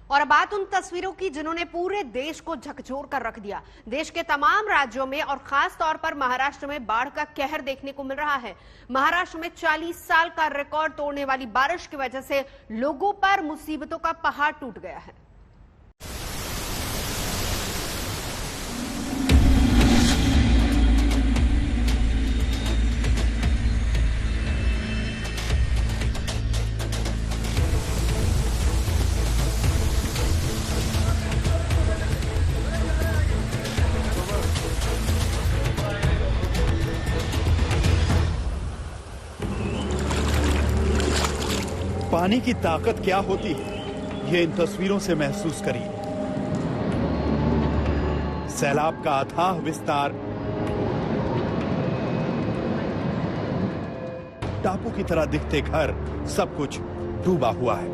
और अब बात उन तस्वीरों की जिन्होंने पूरे देश को झकझोर कर रख दिया। देश के तमाम राज्यों में और खास तौर पर महाराष्ट्र में बाढ़ का कहर देखने को मिल रहा है। महाराष्ट्र में 40 साल का रिकॉर्ड तोड़ने वाली बारिश की वजह से लोगों पर मुसीबतों का पहाड़ टूट गया है। पानी की ताकत क्या होती है, ये इन तस्वीरों से महसूस करिए। सैलाब का अथाह विस्तार, टापू की तरह दिखते घर, सब कुछ डूबा हुआ है।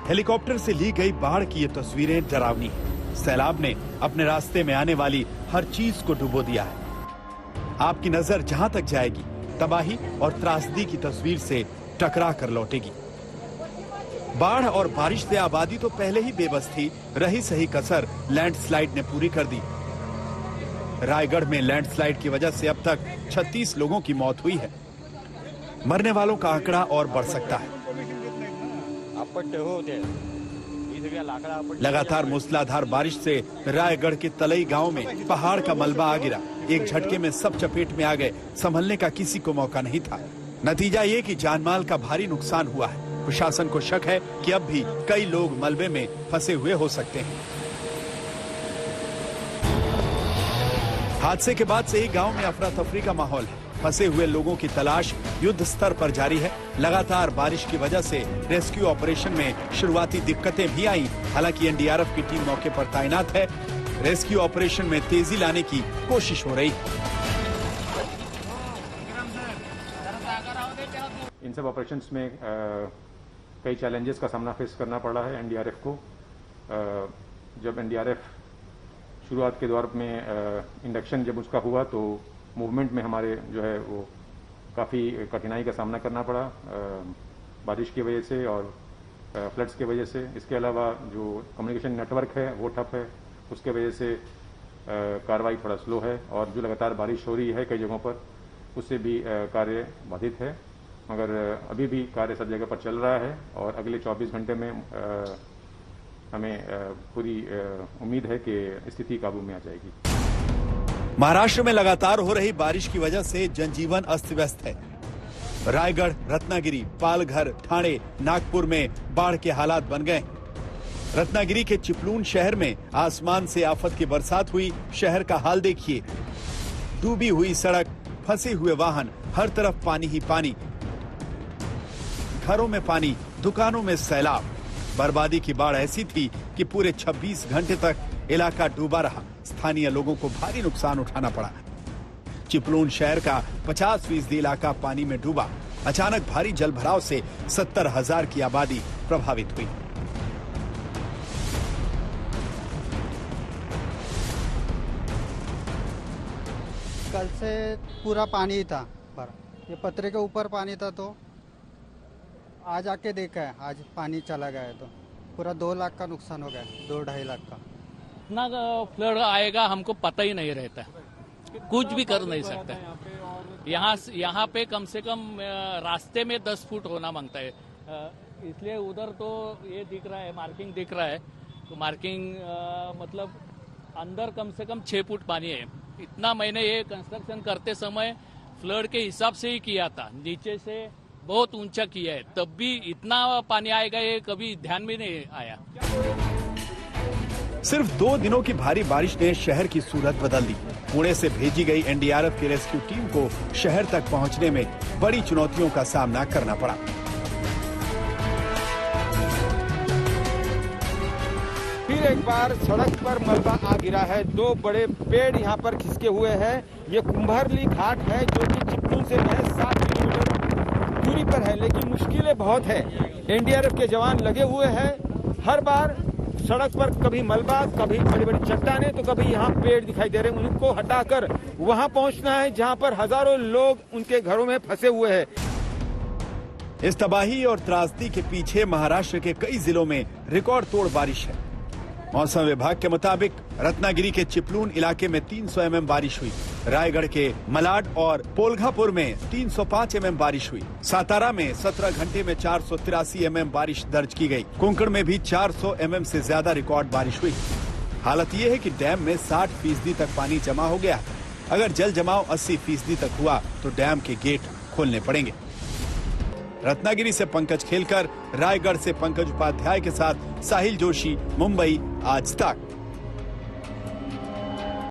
हेलीकॉप्टर से ली गई बाढ़ की ये तस्वीरें डरावनी हैं। सैलाब ने अपने रास्ते में आने वाली हर चीज को डुबो दिया है। आपकी नजर जहां तक जाएगी, तबाही और त्रासदी की तस्वीर से टकरा कर लौटेगी। बाढ़ और बारिश से आबादी तो पहले ही बेबस थी, रही सही कसर लैंडस्लाइड ने पूरी कर दी। रायगढ़ में लैंडस्लाइड की वजह से अब तक 36 लोगों की मौत हुई है। मरने वालों का आंकड़ा और बढ़ सकता है। लगातार मूसलाधार बारिश से रायगढ़ के तलई गांव में पहाड़ का मलबा आ गिरा। एक झटके में सब चपेट में आ गए, संभलने का किसी को मौका नहीं था। नतीजा ये कि जानमाल का भारी नुकसान हुआ है। प्रशासन को शक है कि अब भी कई लोग मलबे में फंसे हुए हो सकते हैं। हादसे के बाद से ही गांव में अफरा तफरी का माहौल है। फंसे हुए लोगों की तलाश युद्ध स्तर पर जारी है। लगातार बारिश की वजह से रेस्क्यू ऑपरेशन में शुरुआती दिक्कतें भी आई। हालांकि एनडीआरएफ की टीम मौके पर तैनात है। रेस्क्यू ऑपरेशन में तेजी लाने की कोशिश हो रही है। इन सब ऑपरेशंस में कई चैलेंजेस का सामना फेस करना पड़ा है एनडीआरएफ को। जब एनडीआरएफ शुरुआत के दौर में इंडक्शन जब उसका हुआ तो मूवमेंट में हमारे जो है वो काफ़ी कठिनाई का सामना करना पड़ा बारिश की वजह से और फ्लड्स की वजह से। इसके अलावा जो कम्युनिकेशन नेटवर्क है वो ठप है, उसके वजह से कार्रवाई थोड़ा स्लो है। और जो लगातार बारिश हो रही है कई जगहों पर, उससे भी कार्य बाधित है। मगर अभी भी कार्य सब जगह पर चल रहा है और अगले 24 घंटे में हमें पूरी उम्मीद है कि स्थिति काबू में आ जाएगी। महाराष्ट्र में लगातार हो रही बारिश की वजह से जनजीवन अस्त व्यस्त है। रायगढ़, रत्नागिरी, पालघर, ठाणे, नागपुर में बाढ़ के हालात बन गए। रत्नागिरी के चिपलून शहर में आसमान से आफत की बरसात हुई। शहर का हाल देखिए, डूबी हुई सड़क, फंसे हुए वाहन, हर तरफ पानी ही पानी। घरों में पानी, दुकानों में सैलाब। बर्बादी की बाढ़ ऐसी थी कि पूरे 26 घंटे तक इलाका डूबा रहा। स्थानीय लोगों को भारी नुकसान उठाना पड़ा। चिपलून शहर का 50% इलाका पानी में डूबा। अचानक भारी जलभराव से 70,000 की आबादी प्रभावित हुई। कल से पूरा पानी था, पर ये पतरे के ऊपर पानी था, तो आज आके देखा है, आज पानी चला गया है तो पूरा 2 लाख का नुकसान हो गया, 2-2.5 लाख का। इतना फ्लड आएगा हमको पता ही नहीं रहता, कुछ भी कर नहीं सकते। यहाँ पे कम से कम रास्ते में 10 फुट होना मांगता है, इसलिए उधर तो ये दिख रहा है, मार्किंग दिख रहा है, तो मार्किंग मतलब अंदर कम से कम 6 फुट पानी है। इतना मैंने ये कंस्ट्रक्शन करते समय फ्लड के हिसाब से ही किया था, नीचे से बहुत ऊंचा किया है, तब भी इतना पानी आएगा ये कभी ध्यान में नहीं आया। सिर्फ 2 दिनों की भारी बारिश ने शहर की सूरत बदल दी। पुणे से भेजी गई एनडीआरएफ की रेस्क्यू टीम को शहर तक पहुंचने में बड़ी चुनौतियों का सामना करना पड़ा। फिर एक बार सड़क पर मलबा आ गिरा है। 2 बड़े पेड़ यहाँ पर खिसके हुए हैं। ये कुंभरली घाट है जो कि चिपलून से महज 7 किलोमीटर दूरी पर है, लेकिन मुश्किलें बहुत है। एनडीआरएफ के जवान लगे हुए हैं। हर बार सड़क पर कभी मलबा, कभी बड़ी बड़ी चट्टानें, तो कभी यहाँ पेड़ दिखाई दे रहे हैं। उनको हटाकर वहां पहुंचना है जहां पर हजारों लोग उनके घरों में फंसे हुए हैं। इस तबाही और त्रासदी के पीछे महाराष्ट्र के कई जिलों में रिकॉर्ड तोड़ बारिश है। मौसम विभाग के मुताबिक रत्नागिरी के चिपलून इलाके में 300 mm बारिश हुई, रायगढ़ के मलाड और पोलघापुर में 305 mm बारिश हुई, सातारा में 17 घंटे में 483 mm बारिश दर्ज की गई, कोंकण में भी 400 mm से ज्यादा रिकॉर्ड बारिश हुई। हालत ये है कि डैम में 60% तक पानी जमा हो गया। अगर जल जमाव 80% तक हुआ तो डैम के गेट खोलने पड़ेंगे। रत्नागिरी से पंकज खेलकर, रायगढ़ से पंकज उपाध्याय के साथ साहिल जोशी, मुंबई आज तक।